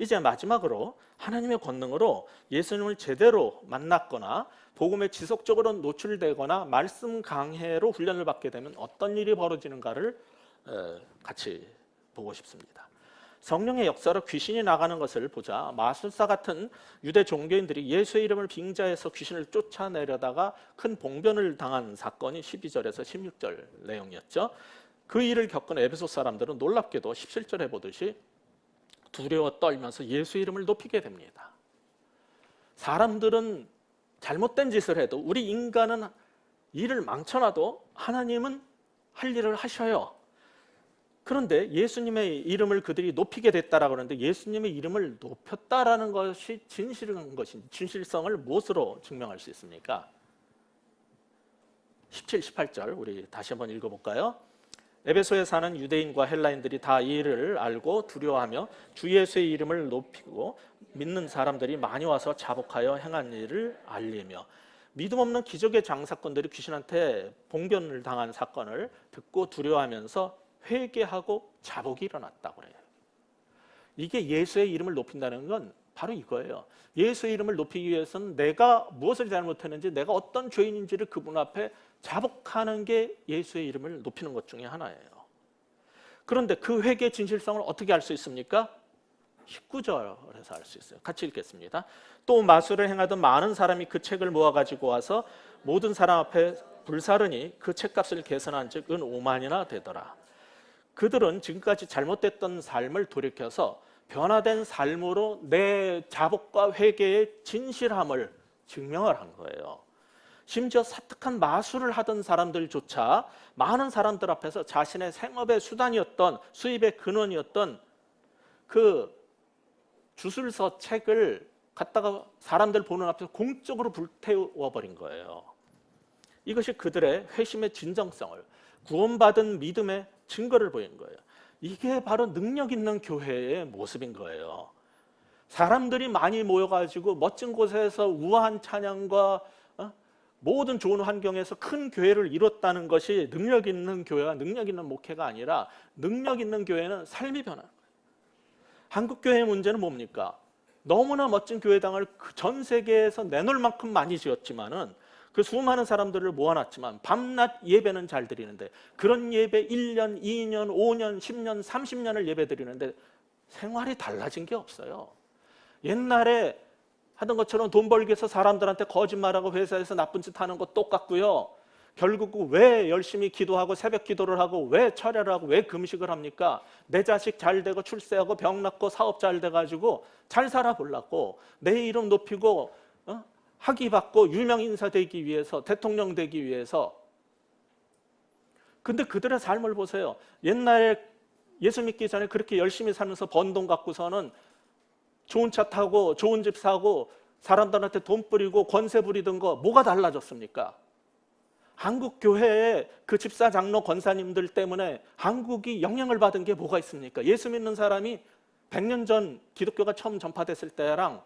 이제 마지막으로 하나님의 권능으로 예수님을 제대로 만났거나 복음에 지속적으로 노출되거나 말씀 강해로 훈련을 받게 되면 어떤 일이 벌어지는가를 같이 보고 싶습니다. 성령의 역사로 귀신이 나가는 것을 보자 마술사 같은 유대 종교인들이 예수의 이름을 빙자해서 귀신을 쫓아내려다가 큰 봉변을 당한 사건이 12절에서 16절 내용이었죠. 그 일을 겪은 에베소 사람들은 놀랍게도 17절에 보듯이 두려워 떨면서 예수 이름을 높이게 됩니다. 사람들은 잘못된 짓을 해도, 우리 인간은 일을 망쳐놔도 하나님은 할 일을 하셔요. 그런데 예수님의 이름을 그들이 높이게 됐다라고 하는데, 예수님의 이름을 높였다라는 것이 진실한 것인, 진실성을 무엇으로 증명할 수 있습니까? 17, 18절 우리 다시 한번 읽어볼까요? 에베소에 사는 유대인과 헬라인들이 다 이 일을 알고 두려워하며 주 예수의 이름을 높이고 믿는 사람들이 많이 와서 자복하여 행한 일을 알리며, 믿음 없는 기적의 장사꾼들이 귀신한테 봉변을 당한 사건을 듣고 두려워하면서 회개하고 자복이 일어났다고 그래요. 이게 예수의 이름을 높인다는 건 바로 이거예요. 예수의 이름을 높이기 위해서는 내가 무엇을 잘못했는지, 내가 어떤 죄인인지를 그분 앞에 자복하는 게 예수의 이름을 높이는 것 중에 하나예요. 그런데 그 회개의 진실성을 어떻게 알 수 있습니까? 19절에서 알 수 있어요. 같이 읽겠습니다. 또 마술을 행하던 많은 사람이 그 책을 모아가지고 와서 모든 사람 앞에 불사르니 그 책값을 계산한 즉 은 5만이나 되더라. 그들은 지금까지 잘못됐던 삶을 돌이켜서 변화된 삶으로 내 자복과 회개의 진실함을 증명을 한 거예요. 심지어 사특한 마술을 하던 사람들조차 많은 사람들 앞에서 자신의 생업의 수단이었던, 수입의 근원이었던 그 주술서 책을 갖다가 사람들 보는 앞에서 공적으로 불태워버린 거예요. 이것이 그들의 회심의 진정성을, 구원받은 믿음의 증거를 보인 거예요. 이게 바로 능력 있는 교회의 모습인 거예요. 사람들이 많이 모여가지고 멋진 곳에서 우아한 찬양과 모든 좋은 환경에서 큰 교회를 이뤘다는 것이 능력 있는 교회와 능력 있는 목회가 아니라, 능력 있는 교회는 삶이 변하는 거예요. 한국 교회의 문제는 뭡니까? 너무나 멋진 교회당을 전 세계에서 내놓을 만큼 많이 지었지만은, 그 수많은 사람들을 모아놨지만 밤낮 예배는 잘 드리는데, 그런 예배 1년, 2년, 5년, 10년, 30년을 예배 드리는데 생활이 달라진 게 없어요. 옛날에 하던 것처럼 돈 벌기 위해서 사람들한테 거짓말하고 회사에서 나쁜 짓 하는 거 똑같고요. 결국 왜 열심히 기도하고 새벽 기도를 하고 왜 철야를 하고 왜 금식을 합니까? 내 자식 잘 되고 출세하고 병 낫고 사업 잘 돼가지고 잘 살아보려고, 내 이름 높이고 학위 받고 유명 인사 되기 위해서, 대통령 되기 위해서. 근데 그들의 삶을 보세요. 옛날에 예수 믿기 전에 그렇게 열심히 살면서 번 돈 갖고서는 좋은 차 타고 좋은 집 사고 사람들한테 돈 뿌리고 권세 부리던 거 뭐가 달라졌습니까? 한국 교회의 그 집사, 장로, 권사님들 때문에 한국이 영향을 받은 게 뭐가 있습니까? 예수 믿는 사람이 100년 전 기독교가 처음 전파됐을 때랑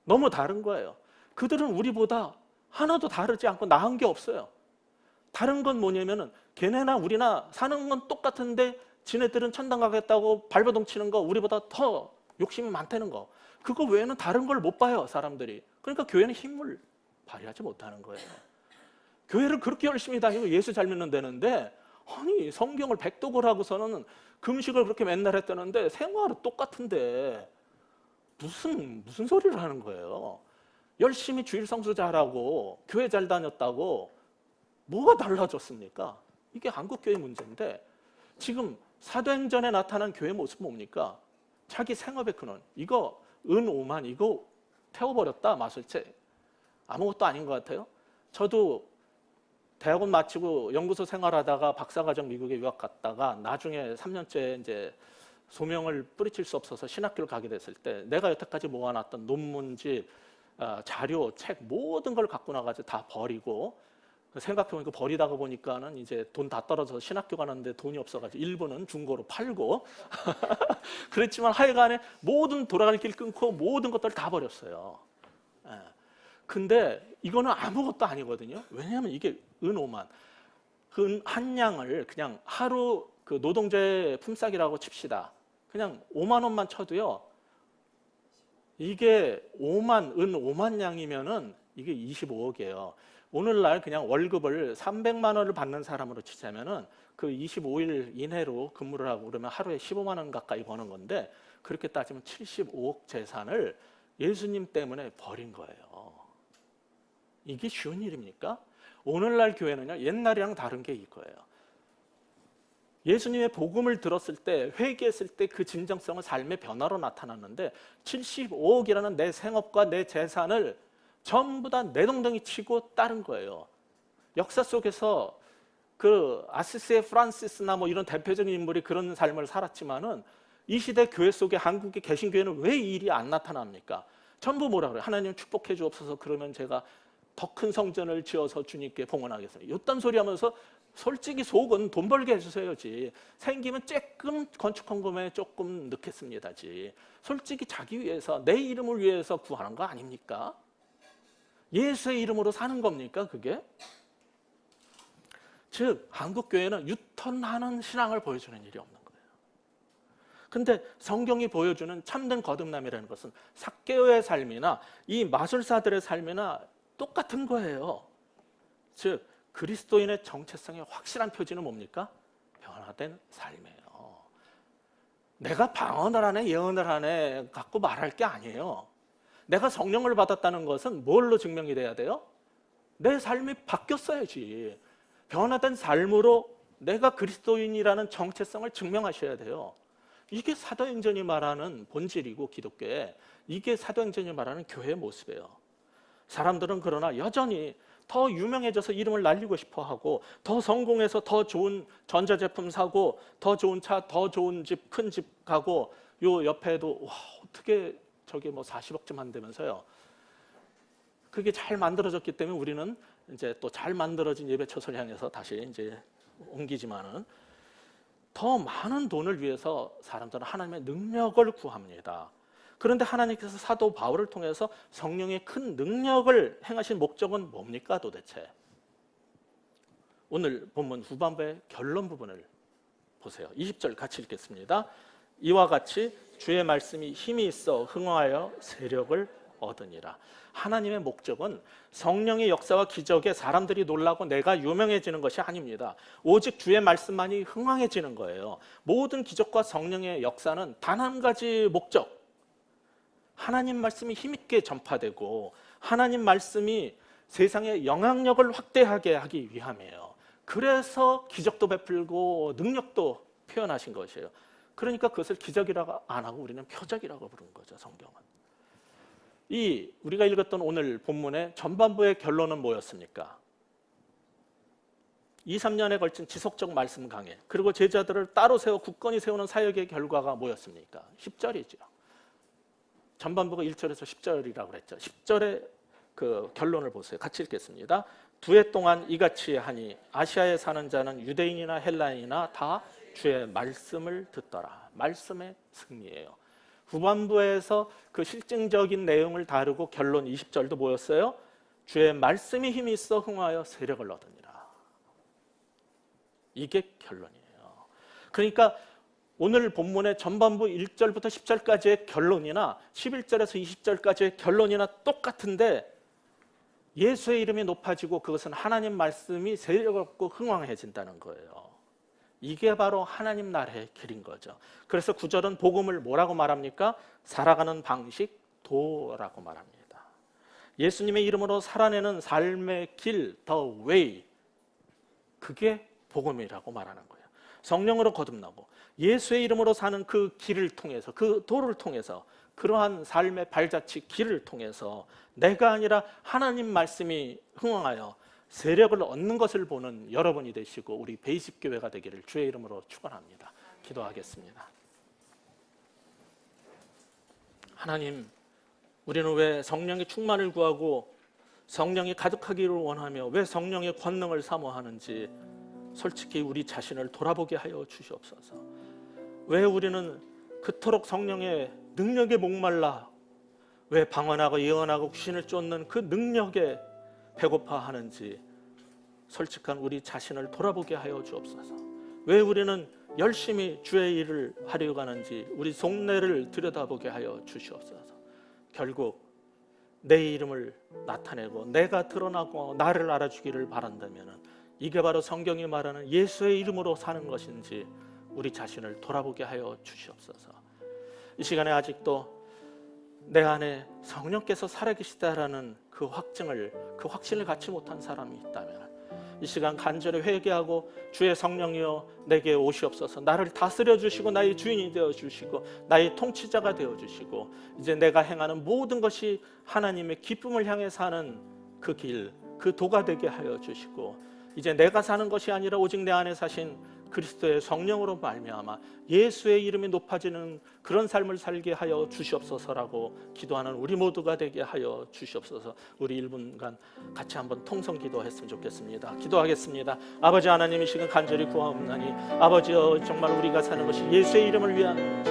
너무 다른 거예요. 그들은 우리보다 하나도 다르지 않고 나은 게 없어요. 다른 건 뭐냐면은 걔네나 우리나 사는 건 똑같은데 지네들은 천당 가겠다고 발버둥 치는 거 우리보다 더 욕심이 많다는 거. 그거 외에는 다른 걸 못 봐요, 사람들이. 그러니까 교회는 힘을 발휘하지 못하는 거예요. 교회를 그렇게 열심히 다니고 예수 잘 믿는 데는데, 아니 성경을 백독을 하고서는 금식을 그렇게 맨날 했다는데 생활은 똑같은데 무슨 소리를 하는 거예요. 열심히 주일 성수 잘하고 교회 잘 다녔다고 뭐가 달라졌습니까? 이게 한국 교회 문제인데 지금 사도행전에 나타난 교회 모습 뭡니까? 자기 생업의 근원, 이거 은 5만 이거 태워버렸다, 마술책. 아무것도 아닌 것 같아요. 저도 대학원 마치고 연구소 생활하다가 박사과정 미국에 유학 갔다가 나중에 3년째 이제 소명을 뿌리칠 수 없어서 신학교를 가게 됐을 때 내가 여태까지 모아놨던 논문집, 자료, 책 모든 걸 갖고 나가서 다 버리고 생각해보니까 버리다가 보니까는 이제 돈 다 떨어져서 신학교 가는데 돈이 없어가지고 일부는 중고로 팔고 그랬지만 하여간에 모든 돌아갈 길 끊고 모든 것들을 다 버렸어요. 예. 근데 이거는 아무것도 아니거든요. 왜냐하면 이게 은 5만 은 한 양을 그냥 하루 그 노동자의 품삯이라고 칩시다. 그냥 5만 원만 쳐도요. 이게 은 5만 양이면은 이게 25억이에요. 오늘날 그냥 월급을 300만 원을 받는 사람으로 치자면은 그 25일 이내로 근무를 하고 그러면 하루에 15만 원 가까이 버는 건데 그렇게 따지면 75억 재산을 예수님 때문에 버린 거예요. 이게 쉬운 일입니까? 오늘날 교회는요, 옛날이랑 다른 게 이거예요. 예수님의 복음을 들었을 때, 회개했을 때 그 진정성은 삶의 변화로 나타났는데 75억이라는 내 생업과 내 재산을 전부 다 내동댕이 치고 따른 거예요. 역사 속에서 그 아시스의 프란시스나 뭐 이런 대표적인 인물이 그런 삶을 살았지만은 이 시대 교회 속에 한국의 개신교회는 왜 이 일이 안 나타납니까? 전부 뭐라 그래요? 하나님 축복해 주옵소서. 그러면 제가 더 큰 성전을 지어서 주님께 봉헌하겠습니다. 이딴 소리 하면서 솔직히 속은 돈 벌게 해주세요지. 생기면 조금 건축헌금에 조금 넣겠습니다지. 솔직히 자기 위해서 내 이름을 위해서 구하는 거 아닙니까? 예수의 이름으로 사는 겁니까 그게? 즉 한국 교회는 유턴하는 신앙을 보여주는 일이 없는 거예요. 근데 성경이 보여주는 참된 거듭남이라는 것은 삭개오의 삶이나 이 마술사들의 삶이나 똑같은 거예요. 즉 그리스도인의 정체성의 확실한 표지는 뭡니까? 변화된 삶이에요. 내가 방언을 하네 예언을 하네 갖고 말할 게 아니에요. 내가 성령을 받았다는 것은 뭘로 증명이 돼야 돼요? 내 삶이 바뀌었어야지. 변화된 삶으로 내가 그리스도인이라는 정체성을 증명하셔야 돼요. 이게 사도행전이 말하는 본질이고 기독교에 이게 사도행전이 말하는 교회의 모습이에요. 사람들은 그러나 여전히 더 유명해져서 이름을 날리고 싶어하고 더 성공해서 더 좋은 전자제품 사고 더 좋은 차, 더 좋은 집, 큰 집 가고 요 옆에도 와 어떻게 저게 뭐 40억쯤 한다면서요. 그게 잘 만들어졌기 때문에 우리는 이제 또 잘 만들어진 예배처소를 향해서 다시 이제 옮기지만은 더 많은 돈을 위해서 사람들은 하나님의 능력을 구합니다. 그런데 하나님께서 사도 바울을 통해서 성령의 큰 능력을 행하신 목적은 뭡니까 도대체? 오늘 본문 후반부의 결론 부분을 보세요. 20절 같이 읽겠습니다. 이와 같이 주의 말씀이 힘이 있어 흥하여 세력을 얻으니라. 하나님의 목적은 성령의 역사와 기적에 사람들이 놀라고 내가 유명해지는 것이 아닙니다. 오직 주의 말씀만이 흥황해지는 거예요. 모든 기적과 성령의 역사는 단 한 가지 목적, 하나님 말씀이 힘있게 전파되고 하나님 말씀이 세상의 영향력을 확대하게 하기 위함이에요. 그래서 기적도 베풀고 능력도 표현하신 것이에요. 그러니까 그것을 기적이라고 안 하고 우리는 표적이라고 부르는 거죠. 성경은. 이 우리가 읽었던 오늘 본문의 전반부의 결론은 뭐였습니까? 2, 3년에 걸친 지속적 말씀 강해, 그리고 제자들을 따로 세워 굳건히 세우는 사역의 결과가 뭐였습니까? 10절이죠. 전반부가 1절에서 10절이라고 그랬죠. 10절의 그 결론을 보세요. 같이 읽겠습니다. 2해 동안 이같이 하니 아시아에 사는 자는 유대인이나 헬라인이나 다 주의 말씀을 듣더라. 말씀의 승리예요. 후반부에서 그 실증적인 내용을 다루고 결론 20절도 뭐였어요? 주의 말씀이 힘이 있어 흥하여 세력을 얻으니라. 이게 결론이에요. 그러니까 오늘 본문의 전반부 1절부터 10절까지의 결론이나 11절에서 20절까지의 결론이나 똑같은데 예수의 이름이 높아지고 그것은 하나님 말씀이 세력을 얻고 흥왕해진다는 거예요. 이게 바로 하나님 나라의 길인 거죠. 그래서 9절은 복음을 뭐라고 말합니까? 살아가는 방식, 도라고 말합니다. 예수님의 이름으로 살아내는 삶의 길, the way, 그게 복음이라고 말하는 거예요. 성령으로 거듭나고 예수의 이름으로 사는 그 길을 통해서, 그 도를 통해서, 그러한 삶의 발자취 길을 통해서 내가 아니라 하나님 말씀이 흥황하여 세력을 얻는 것을 보는 여러분이 되시고 우리 베이직 교회가 되기를 주의 이름으로 축원합니다. 기도하겠습니다. 하나님, 우리는 왜 성령의 충만을 구하고 성령이 가득하기를 원하며 왜 성령의 권능을 사모하는지 솔직히 우리 자신을 돌아보게 하여 주시옵소서. 왜 우리는 그토록 성령의 능력에 목말라, 왜 방언하고 예언하고 귀신을 쫓는 그 능력에 배고파하는지 솔직한 우리 자신을 돌아보게 하여 주옵소서. 왜 우리는 열심히 주의 일을 하려고 하는지 우리 속내를 들여다보게 하여 주시옵소서. 결국 내 이름을 나타내고 내가 드러나고 나를 알아주기를 바란다면 이게 바로 성경이 말하는 예수의 이름으로 사는 것인지 우리 자신을 돌아보게 하여 주시옵소서. 이 시간에 아직도 내 안에 성령께서 살아계시다라는 그 확신을 갖지 못한 사람이 있다면 이 시간 간절히 회개하고 주의 성령이여 내게 오시옵소서. 나를 다스려 주시고 나의 주인이 되어 주시고 나의 통치자가 되어 주시고 이제 내가 행하는 모든 것이 하나님의 기쁨을 향해 사는 그 길, 그 도가 되게 하여 주시고 이제 내가 사는 것이 아니라 오직 내 안에 사신 그리스도의 성령으로 말미암아 예수의 이름이 높아지는 그런 삶을 살게 하여 주시옵소서라고 기도하는 우리 모두가 되게 하여 주시옵소서. 우리 1분간 같이 한번 통성 기도했으면 좋겠습니다. 기도하겠습니다. 아버지 하나님, 이 시간 간절히 구하옵나니 아버지여, 정말 우리가 사는 것이 예수의 이름을 위한지,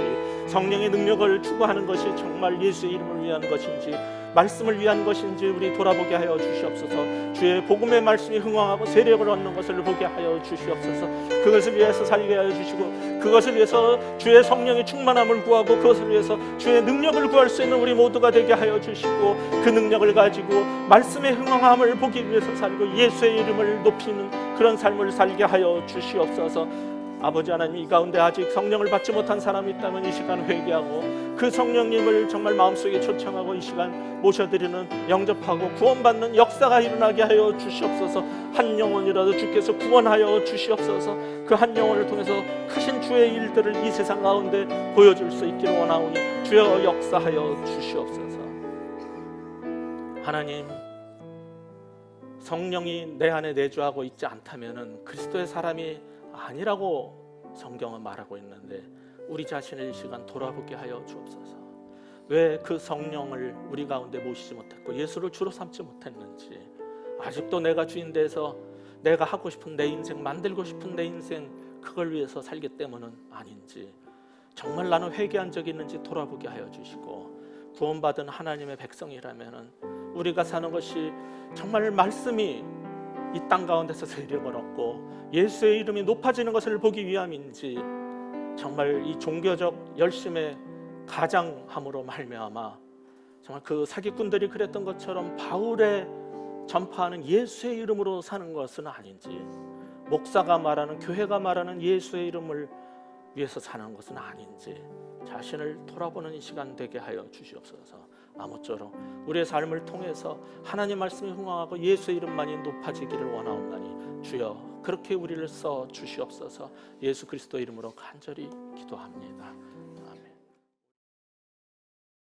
성령의 능력을 추구하는 것이 정말 예수의 이름을 위한 것인지, 말씀을 위한 것인지 우리 돌아보게 하여 주시옵소서. 주의 복음의 말씀이 흥황하고 세력을 얻는 것을 보게 하여 주시옵소서. 그것을 위해서 살게 하여 주시고 그것을 위해서 주의 성령의 충만함을 구하고 그것을 위해서 주의 능력을 구할 수 있는 우리 모두가 되게 하여 주시고 그 능력을 가지고 말씀의 흥황함을 보기 위해서 살고 예수의 이름을 높이는 그런 삶을 살게 하여 주시옵소서. 아버지 하나님, 이 가운데 아직 성령을 받지 못한 사람이 있다면 이 시간 회개하고 그 성령님을 정말 마음속에 초청하고 이 시간 모셔드리는, 영접하고 구원받는 역사가 일어나게 하여 주시옵소서. 한 영혼이라도 주께서 구원하여 주시옵소서. 그 한 영혼을 통해서 크신 주의 일들을 이 세상 가운데 보여줄 수 있기를 원하오니 주여 역사하여 주시옵소서. 하나님, 성령이 내 안에 내주하고 있지 않다면 그리스도의 사람이 아니라고 성경은 말하고 있는데 우리 자신을 이 시간 돌아보게 하여 주옵소서. 왜 그 성령을 우리 가운데 모시지 못했고 예수를 주로 삼지 못했는지, 아직도 내가 주인 돼서 내가 하고 싶은 내 인생, 만들고 싶은 내 인생 그걸 위해서 살기 때문은 아닌지, 정말 나는 회개한 적이 있는지 돌아보게 하여 주시고, 구원받은 하나님의 백성이라면 우리가 사는 것이 정말 말씀이 이 땅 가운데서 세력을 얻고 예수의 이름이 높아지는 것을 보기 위함인지, 정말 이 종교적 열심의 가장함으로 말미암아 정말 그 사기꾼들이 그랬던 것처럼 바울의 전파하는 예수의 이름으로 사는 것은 아닌지, 목사가 말하는, 교회가 말하는 예수의 이름을 위해서 사는 것은 아닌지 자신을 돌아보는 이 시간 되게 하여 주시옵소서. 아무쪼록 우리의 삶을 통해서 하나님 말씀이 흥황하고 예수의 이름만이 높아지기를 원하옵나니 주여 그렇게 우리를 써 주시옵소서. 예수 그리스도 이름으로 간절히 기도합니다.